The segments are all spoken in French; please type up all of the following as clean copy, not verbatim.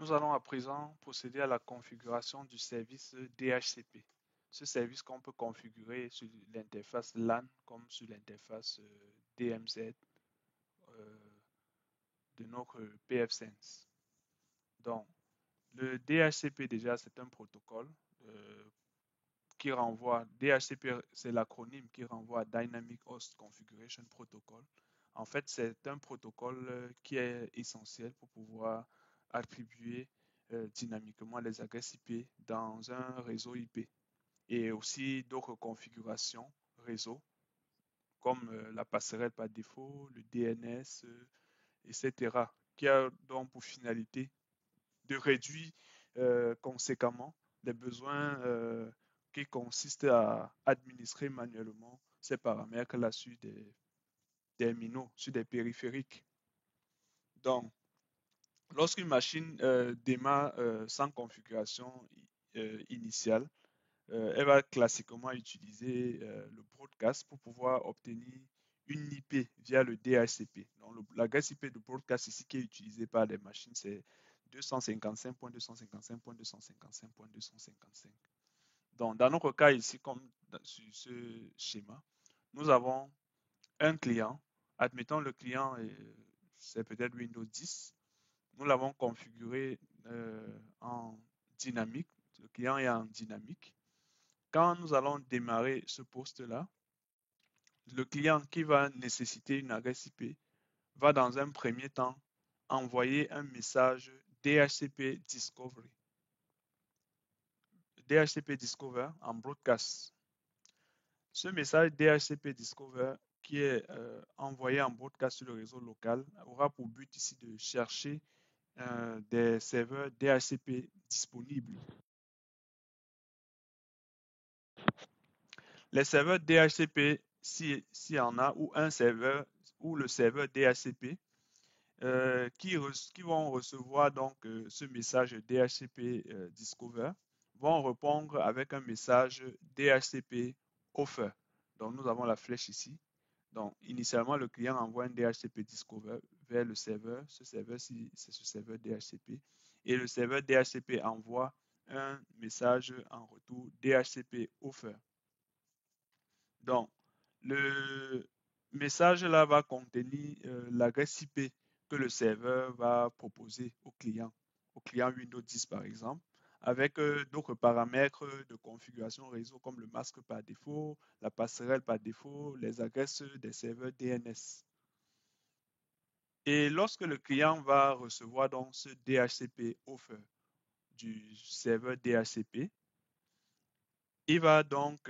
Nous allons à présent procéder à la configuration du service DHCP. Ce service qu'on peut configurer sur l'interface LAN comme sur l'interface DMZ euh, de notre pfSense. Donc, le DHCP déjà, c'est un protocole euh, qui renvoie, DHCP, c'est l'acronyme qui renvoie à Dynamic Host Configuration Protocol. En fait, c'est un protocole qui est essentiel pour pouvoir attribuer dynamiquement les adresses IP dans un réseau IP et aussi d'autres configurations réseau comme la passerelle par défaut, le DNS, etc., qui a donc pour finalité de réduire conséquemment les besoins qui consistent à administrer manuellement ces paramètres-là sur des terminaux, sur des périphériques. Donc, lorsqu'une machine démarre sans configuration initiale, elle va classiquement utiliser le broadcast pour pouvoir obtenir une IP via le DHCP. Donc, l'adresse IP de broadcast ici qui est utilisée par les machines, c'est 255.255.255.255. Donc, dans notre cas ici, comme sur ce schéma, nous avons un client. Admettons le client, c'est peut-être Windows 10. Nous l'avons configuré en dynamique. Le client est en dynamique. Quand nous allons démarrer ce poste-là, le client qui va nécessiter une adresse IP va dans un premier temps envoyer un message DHCP Discovery. DHCP Discover en broadcast. Ce message DHCP Discover qui est envoyé en broadcast sur le réseau local aura pour but ici de chercher des serveurs DHCP disponibles. Les serveurs DHCP, s'il y en a, ou un serveur, ou le serveur DHCP, qui vont recevoir donc ce message DHCP Discover, vont répondre avec un message DHCP Offer. Donc nous avons la flèche ici. Donc initialement, le client envoie un DHCP Discover vers le serveur. Ce serveur-ci, c'est ce serveur DHCP. Et le serveur DHCP envoie un message en retour DHCP Offer. Donc, le message là va contenir l'adresse IP que le serveur va proposer au client Windows 10 par exemple, avec d'autres paramètres de configuration réseau comme le masque par défaut, la passerelle par défaut, les adresses des serveurs DNS. Et lorsque le client va recevoir donc ce DHCP offer du serveur DHCP, il va donc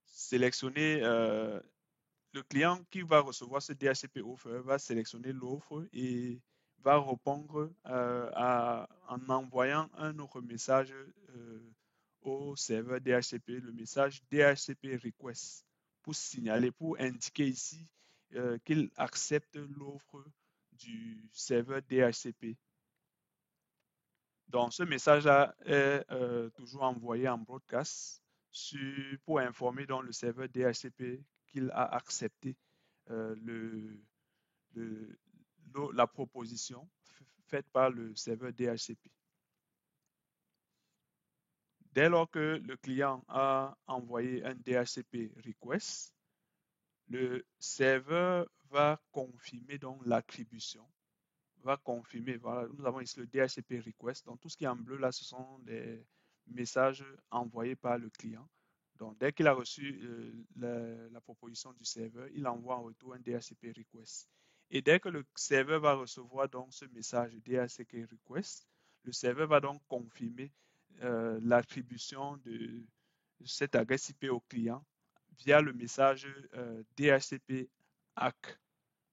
sélectionner le client qui va recevoir ce DHCP offer va sélectionner l'offre et va répondre en envoyant un autre message au serveur DHCP, le message DHCP request, pour signaler, pour indiquer ici qu'il accepte l'offre du serveur DHCP. Donc, ce message-là est toujours envoyé en broadcast pour informer donc, le serveur DHCP qu'il a accepté le, la proposition faite par le serveur DHCP. Dès lors que le client a envoyé un DHCP request, le serveur va confirmer donc l'attribution, va confirmer, voilà, nous avons ici le DHCP request, donc tout ce qui est en bleu là, ce sont les messages envoyés par le client. Donc, dès qu'il a reçu la proposition du serveur, il envoie en retour un DHCP request. Et dès que le serveur va recevoir donc ce message DHCP request, le serveur va donc confirmer l'attribution de cette adresse IP au client via le message DHCP ACK.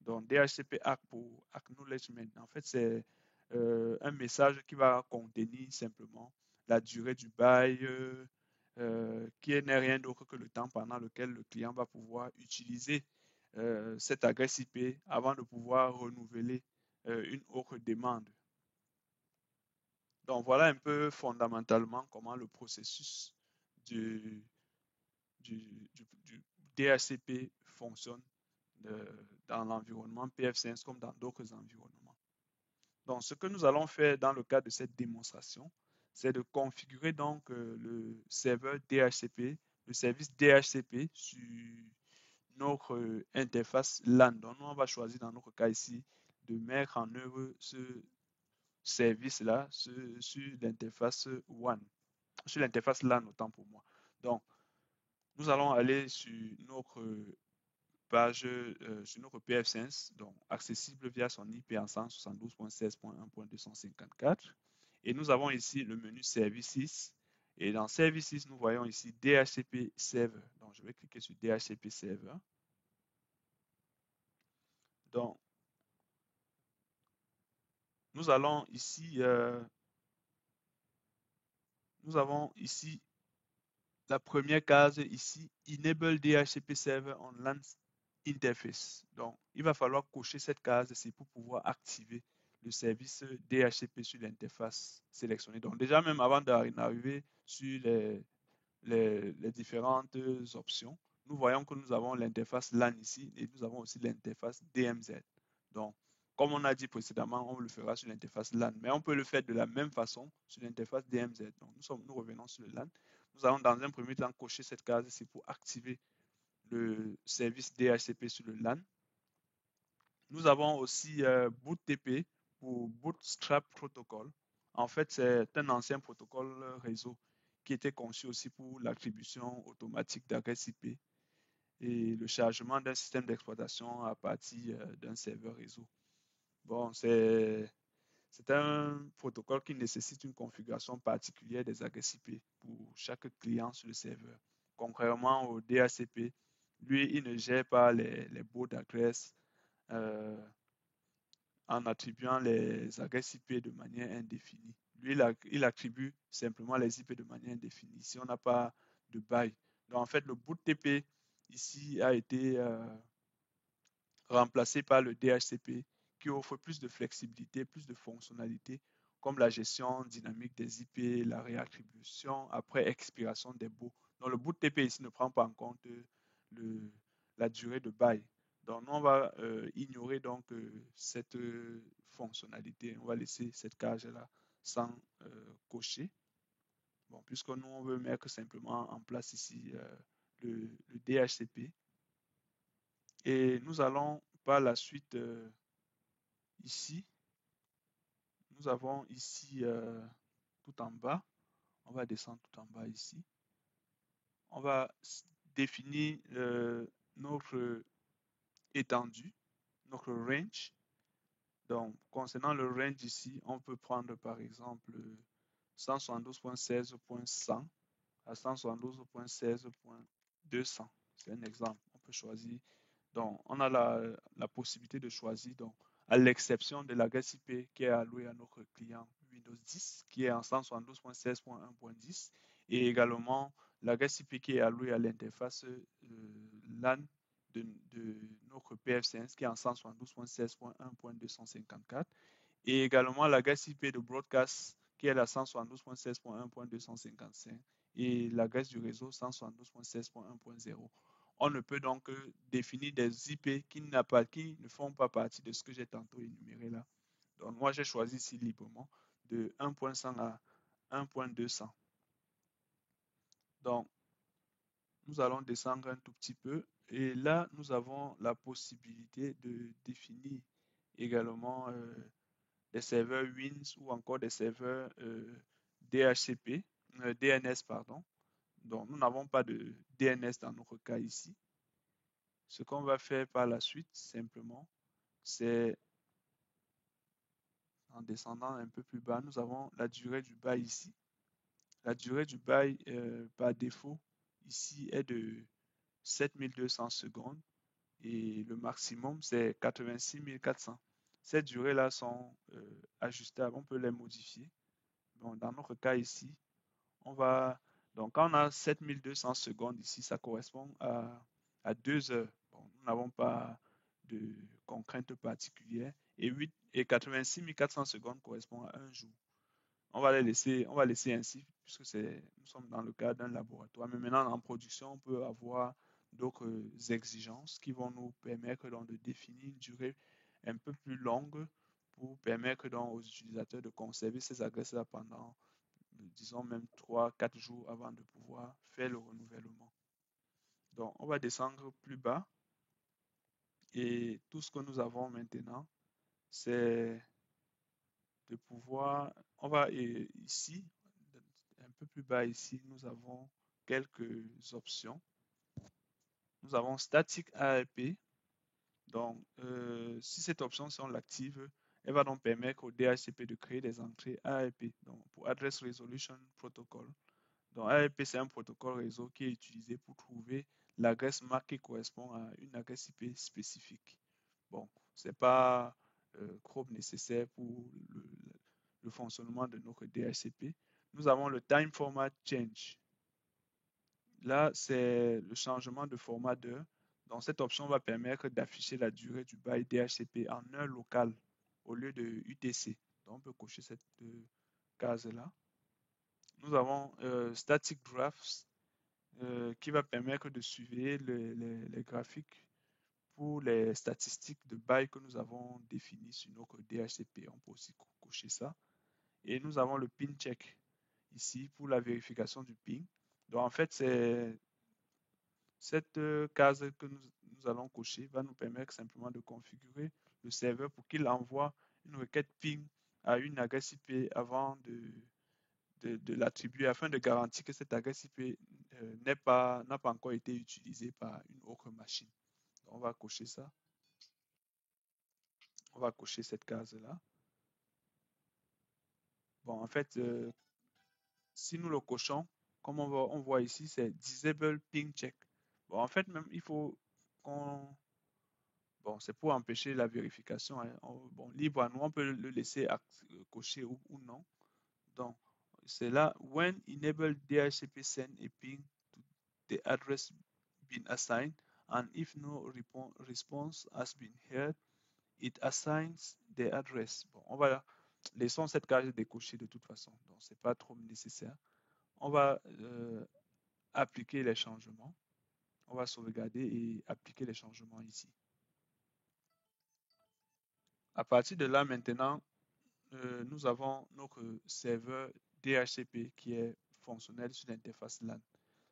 Donc, DHCP ACK pour Acknowledgement. En fait, c'est un message qui va contenir simplement la durée du bail, qui n'est rien d'autre que le temps pendant lequel le client va pouvoir utiliser cette adresse IP avant de pouvoir renouveler une autre demande. Donc voilà un peu fondamentalement comment le processus du, du DHCP fonctionne dans l'environnement pfSense comme dans d'autres environnements. Donc, ce que nous allons faire dans le cadre de cette démonstration, c'est de configurer donc le serveur DHCP, le service DHCP sur notre interface LAN. Donc, nous, on va choisir dans notre cas ici de mettre en œuvre ce service-là sur l'interface WAN, sur l'interface LAN autant pour moi. Donc, nous allons aller sur notre page, sur notre PF5, donc accessible via son IP en 172.16.1.254. Et nous avons ici le menu Services. Et dans Services, nous voyons ici DHCP Server. Donc, je vais cliquer sur DHCP Server. Donc, nous allons ici, nous avons ici la première case ici, Enable DHCP Server on LAN Interface. Donc, il va falloir cocher cette case ici pour pouvoir activer le service DHCP sur l'interface sélectionnée. Donc, déjà, même avant d'arriver sur les différentes options, nous voyons que nous avons l'interface LAN ici et nous avons aussi l'interface DMZ. Donc, comme on a dit précédemment, on le fera sur l'interface LAN, mais on peut le faire de la même façon sur l'interface DMZ. Donc, nous revenons sur le LAN. Nous allons dans un premier temps cocher cette case ici pour activer le service DHCP sur le LAN. Nous avons aussi BootTP pour Bootstrap Protocol. En fait, c'est un ancien protocole réseau qui était conçu aussi pour l'attribution automatique d'adresses IP et le chargement d'un système d'exploitation à partir d'un serveur réseau. Bon, c'est un protocole qui nécessite une configuration particulière des adresses IP pour chaque client sur le serveur. Contrairement au DHCP, lui, il ne gère pas les baux d'adresse en attribuant les adresses IP de manière indéfinie. Lui, il attribue simplement les IP de manière indéfinie si on n'a pas de bail. Donc, en fait, le BootTP ici a été remplacé par le DHCP qui offre plus de flexibilité, plus de fonctionnalités comme la gestion dynamique des IP, la réattribution après expiration des baux. Donc le BootTP ici ne prend pas en compte la durée de bail. Donc nous, on va ignorer donc cette fonctionnalité. On va laisser cette case-là sans cocher. Bon, puisque nous, on veut mettre simplement en place ici le DHCP. Et nous allons par la suite ici, nous avons ici tout en bas, on va descendre tout en bas ici, on va définir notre étendue, notre range. Donc, concernant le range ici, on peut prendre par exemple 172.16.100 à 172.16.200. C'est un exemple. On peut choisir. Donc, on a la possibilité de choisir, donc, à l'exception de l'adresse IP qui est allouée à notre client Windows 10, qui est en 172.16.1.10, et également l'adresse IP qui est allouée à l'interface LAN de notre PF5, qui est en 172.16.1.254, et également l'adresse IP de broadcast qui est la 172.16.1.255 et l'adresse du réseau 172.16.1.0. On ne peut donc définir des IP qui ne font pas partie de ce que j'ai tantôt énuméré là. Donc moi j'ai choisi ici librement de 1.100 à 1.200. Donc nous allons descendre un tout petit peu et là nous avons la possibilité de définir également des serveurs WINS ou encore des serveurs DHCP, DNS, pardon. Donc, nous n'avons pas de DNS dans notre cas ici. Ce qu'on va faire par la suite, simplement, c'est en descendant un peu plus bas, nous avons la durée du bail ici. La durée du bail par défaut ici est de 7200 secondes et le maximum c'est 86 400. Ces durées-là sont ajustables, on peut les modifier. Donc, dans notre cas ici, on va, donc quand on a 7200 secondes ici, ça correspond à 2 heures. Bon, nous n'avons pas de contraintes particulières. Et 86 400 secondes correspond à un jour. On va laisser ainsi, puisque nous sommes dans le cadre d'un laboratoire. Mais maintenant, en production, on peut avoir d'autres exigences qui vont nous permettre donc de définir une durée un peu plus longue pour permettre donc aux utilisateurs de conserver ces adresses-là pendant, disons, même 3-4 jours avant de pouvoir faire le renouvellement. Donc, on va descendre plus bas et tout ce que nous avons maintenant, c'est de pouvoir, on va ici, un peu plus bas ici, nous avons quelques options. Nous avons Static ARP. Donc, si cette option, si on l'active, elle va donc permettre au DHCP de créer des entrées ARP, donc pour Address Resolution Protocol. Donc, ARP, c'est un protocole réseau qui est utilisé pour trouver l'adresse MAC qui correspond à une adresse IP spécifique. Bon, ce n'est pas trop nécessaire pour le fonctionnement de notre DHCP. Nous avons le Time Format Change. Là, c'est le changement de format d'heure. Donc, cette option va permettre d'afficher la durée du bail DHCP en heure locale au lieu de UTC. Donc, on peut cocher cette case-là. Nous avons Static Graphs qui va permettre de suivre les graphiques pour les statistiques de bail que nous avons définies sur notre DHCP. On peut aussi cocher ça. Et nous avons le pin check ici pour la vérification du ping. Donc, en fait, c'est cette case que nous allons cocher va nous permettre simplement de configurer le serveur pour qu'il envoie une requête ping à une adresse IP avant de l'attribuer afin de garantir que cette adresse IP n'a pas encore été utilisée par une autre machine. Donc, on va cocher ça. On va cocher cette case-là. Bon, en fait, si nous le cochons, comme on voit ici, c'est Disable Ping Check. Bon, en fait, même, il faut qu'on... Bon, c'est pour empêcher la vérification. Hein. Bon, libre à nous, on peut le laisser cocher ou non. Donc, c'est là, when enable DHCP send a ping to the address been assigned, and if no response has been heard, it assigns the address. Bon, on va laissons cette case décochée de toute façon. Donc, c'est pas trop nécessaire. On va appliquer les changements. On va sauvegarder et appliquer les changements ici. À partir de là, maintenant, nous avons notre serveur DHCP qui est fonctionnel sur l'interface LAN.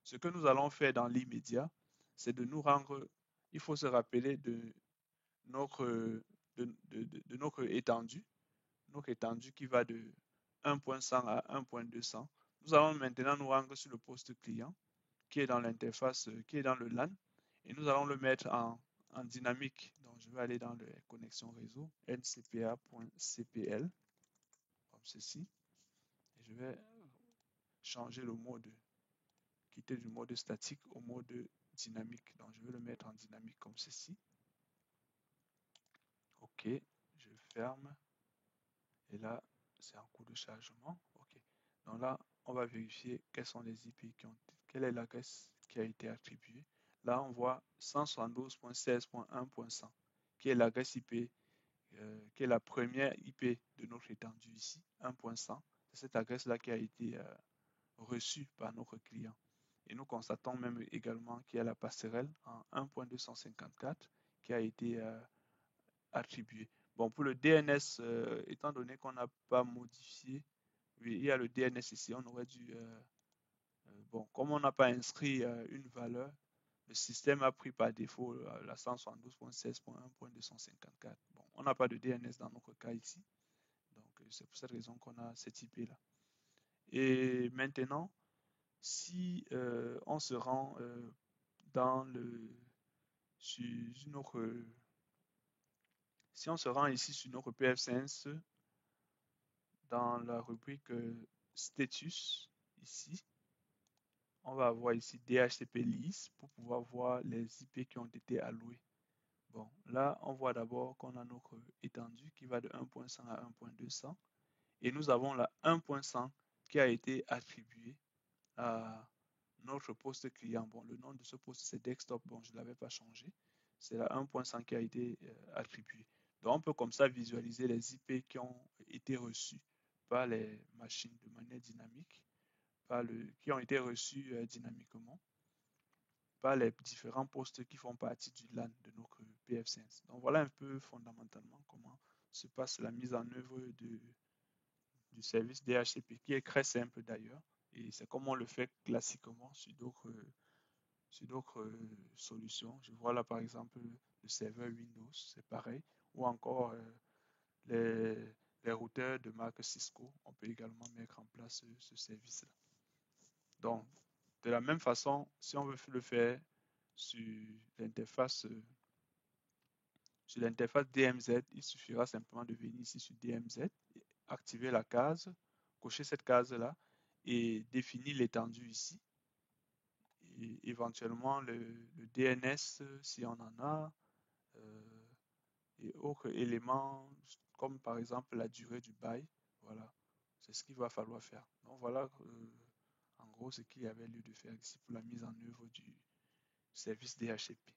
Ce que nous allons faire dans l'immédiat, c'est de nous rendre, il faut se rappeler de notre, notre étendue qui va de 1.100 à 1.200. Nous allons maintenant nous rendre sur le poste client qui est dans l'interface, qui est dans le LAN, et nous allons le mettre en dynamique. Donc, je vais aller dans les connexions réseau, ncpa.cpl, comme ceci, et je vais changer le mode, quitter du mode statique au mode dynamique. Donc, je vais le mettre en dynamique comme ceci. OK, je ferme. Et là, c'est en cours de chargement. OK. Donc là, on va vérifier quels sont les IP quelle est l'adresse qui a été attribuée. Là, on voit 172.16.1.100, qui est l'adresse IP, qui est la première IP de notre étendue ici, 1.100. C'est cette adresse-là qui a été reçue par notre client. Et nous constatons même également qu'il y a la passerelle en 1.254 qui a été attribuée. Bon, pour le DNS, étant donné qu'on n'a pas modifié, oui, il y a le DNS ici, on aurait dû, bon, comme on n'a pas inscrit une valeur, le système a pris par défaut la 172.16.1.254. Bon, on n'a pas de DNS dans notre cas ici, donc c'est pour cette raison qu'on a cette IP-là. Et maintenant, si on se rend dans sur notre, si on se rend ici sur notre PF5, dans la rubrique status, ici, on va avoir ici DHCP list pour pouvoir voir les IP qui ont été alloués. Bon, là, on voit d'abord qu'on a notre étendue qui va de 1.100 à 1.200 et nous avons la 1.100 qui a été attribuée à notre poste client. Bon, le nom de ce poste, c'est desktop. Bon, je ne l'avais pas changé. C'est la 1.100 qui a été attribuée. Donc, on peut comme ça visualiser les IP qui ont été reçus par les machines de manière dynamique, qui ont été reçus dynamiquement par les différents postes qui font partie du LAN de notre PF5. Donc, voilà un peu fondamentalement comment se passe la mise en œuvre du service DHCP, qui est très simple d'ailleurs. Et c'est comme on le fait classiquement sur d'autres solutions. Je vois là par exemple le serveur Windows, c'est pareil. Ou encore les, les routeurs de marque Cisco, on peut également mettre en place ce service-là. Donc, de la même façon, si on veut le faire sur l'interface sur l'interface DMZ, il suffira simplement de venir ici sur DMZ, activer la case, cocher cette case-là et définir l'étendue ici. Et éventuellement le DNS si on en a, et autres éléments comme par exemple la durée du bail. Voilà, c'est ce qu'il va falloir faire. Donc voilà en gros ce qu'il y avait lieu de faire ici pour la mise en œuvre du service DHCP.